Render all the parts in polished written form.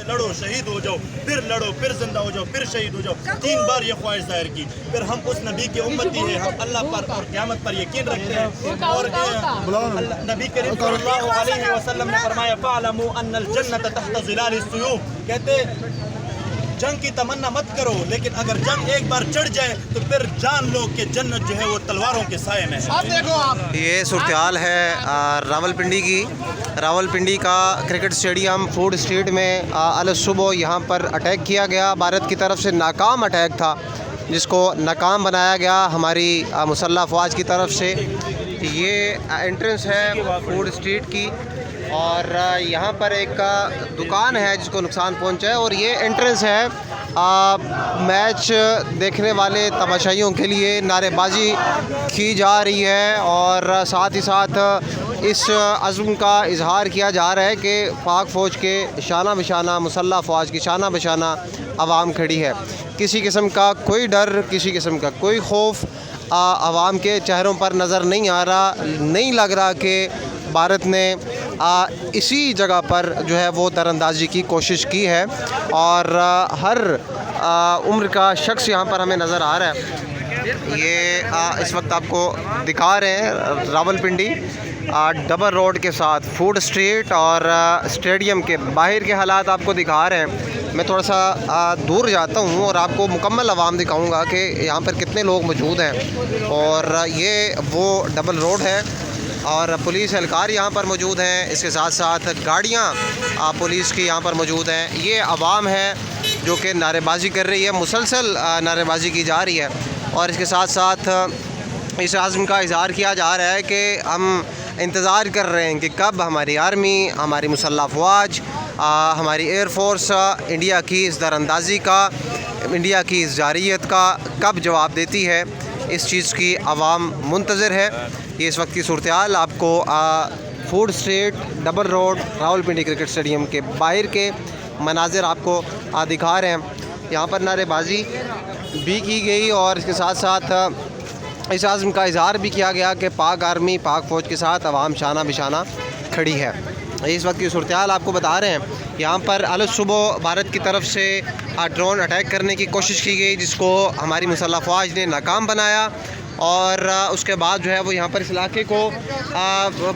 लड़ो शहीद हो जाओ, फिर लड़ो फिर जिंदा हो जाओ, फिर शहीद हो जाओ। 3 बार ये ख्वाहिश जाहिर की। फिर हम उस नबी के उम्मती हैं, हम अल्लाह पर और क़यामत पर यकीन रखते हैं। और नबी करीम सल्लल्लाहु अलैहि वसल्लम ने फरमाया फ़अलमू अन्नल जन्नत तहत ज़िलालिस सुयूफ, कहते जंग की तमन्ना मत करो, लेकिन अगर जंग एक बार चढ़ जाए तो फिर जान लो कि जन्नत जो है वो तलवारों के साए में है। ये सूरत-ए-हाल है रावलपिंडी की। रावलपिंडी का क्रिकेट स्टेडियम फूड स्ट्रीट में अल सुबह यहाँ पर अटैक किया गया। भारत की तरफ से नाकाम अटैक था, जिसको नाकाम बनाया गया हमारी मुसल्लह अफ़वाज की तरफ से। ये एंट्रेंस है फूड स्ट्रीट की और यहाँ पर एक दुकान है जिसको नुकसान पहुँचा है, और ये एंट्रेंस है मैच देखने वाले तमाशाइयों के लिए नारेबाजी की जा रही है। और साथ ही साथ इस अज़्म का इजहार किया जा रहा है कि पाक फ़ौज के शाना बशाना, मुसल्लह अफ़वाज की शाना बशाना आवाम खड़ी है। किसी किस्म का कोई डर, किसी किस्म का कोई खौफ आवाम के चेहरों पर नज़र नहीं आ रहा। नहीं लग रहा कि भारत ने इसी जगह पर जो है वो दरअंदाजी की कोशिश की है। और हर उम्र का शख्स यहाँ पर हमें नज़र आ रहा है। ये इस वक्त आपको दिखा रहे हैं रावलपिंडी डबल रोड के साथ फूड स्ट्रीट और स्टेडियम के बाहर के हालात आपको दिखा रहे हैं। मैं थोड़ा सा दूर जाता हूँ और आपको मुकम्मल आवाम दिखाऊंगा कि यहाँ पर कितने लोग मौजूद हैं। और ये वो डबल रोड है और पुलिस एहलकार यहाँ पर मौजूद हैं। इसके साथ साथ गाड़ियाँ पुलिस की यहाँ पर मौजूद हैं। ये आवाम है जो कि नारेबाजी कर रही है, मुसलसल नारेबाजी की जा रही है। और इसके साथ साथ इस आज़म का इज़हार किया जा रहा है कि हम इंतज़ार कर रहे हैं कि कब हमारी आर्मी, हमारी मुसल्लह अफ़वाज, हमारी एयर फोर्स इंडिया की इस दरअंदाज़ी का, इंडिया की इस जारियत का कब जवाब देती है। इस चीज़ की आवाम मुंतज़िर है। ये इस वक्त की सूरत-ए-हाल आपको food street double road Rawalpindi cricket stadium के बाहर के मनाज़िर आपको दिखा रहे हैं। यहाँ पर नारेबाजी भी की गई और इसके साथ साथ इस आज़म का इज़हार भी किया गया कि पाक आर्मी, पाक फ़ौज के साथ अवाम शाना बिशाना खड़ी है। इस वक्त की सूरत-ए-हाल आपको बता रहे हैं। यहाँ पर अल सुबह भारत की तरफ से ड्रोन अटैक करने की कोशिश की गई, जिसको हमारी मुसल्लह अफ़वाज ने नाकाम बनाया। और उसके बाद जो है वो यहाँ पर इस इलाके को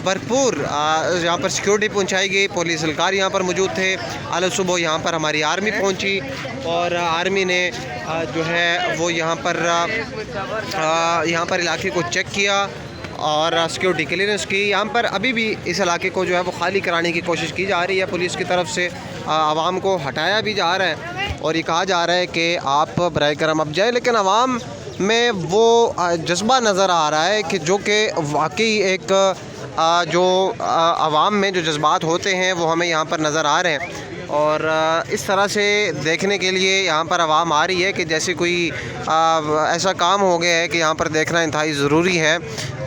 भरपूर यहाँ पर सिक्योरिटी पहुँचाई गई। पुलिस एहलकार यहाँ पर मौजूद थे। अल सुबह यहाँ पर हमारी आर्मी पहुँची और आर्मी ने जो है वो यहाँ पर इलाके को चेक किया और सिक्योरिटी क्लियरेंस की। यहाँ पर अभी भी इस इलाके को जो है वो खाली कराने की कोशिश की जा रही है पुलिस की तरफ से। आवाम को हटाया भी जा रहा है और ये कहा जा रहा है कि आप बराए करम अब जाए, लेकिन आवाम में वो जज्बा नज़र आ रहा है कि जो कि वाकई एक जो आवाम में जो जज्बात होते हैं वो हमें यहाँ पर नज़र आ रहे हैं। और इस तरह से देखने के लिए यहाँ पर आवाम आ रही है कि जैसे कोई ऐसा काम हो गया है कि यहाँ पर देखना इंतहाई ज़रूरी है।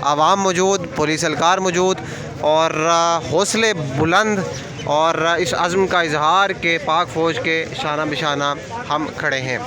आवाम मौजूद, पुलिस एहलकार मौजूद और हौसले बुलंद और इस अज़्म का इजहार के पाक फ़ौज के शाना बिशाना हम खड़े हैं।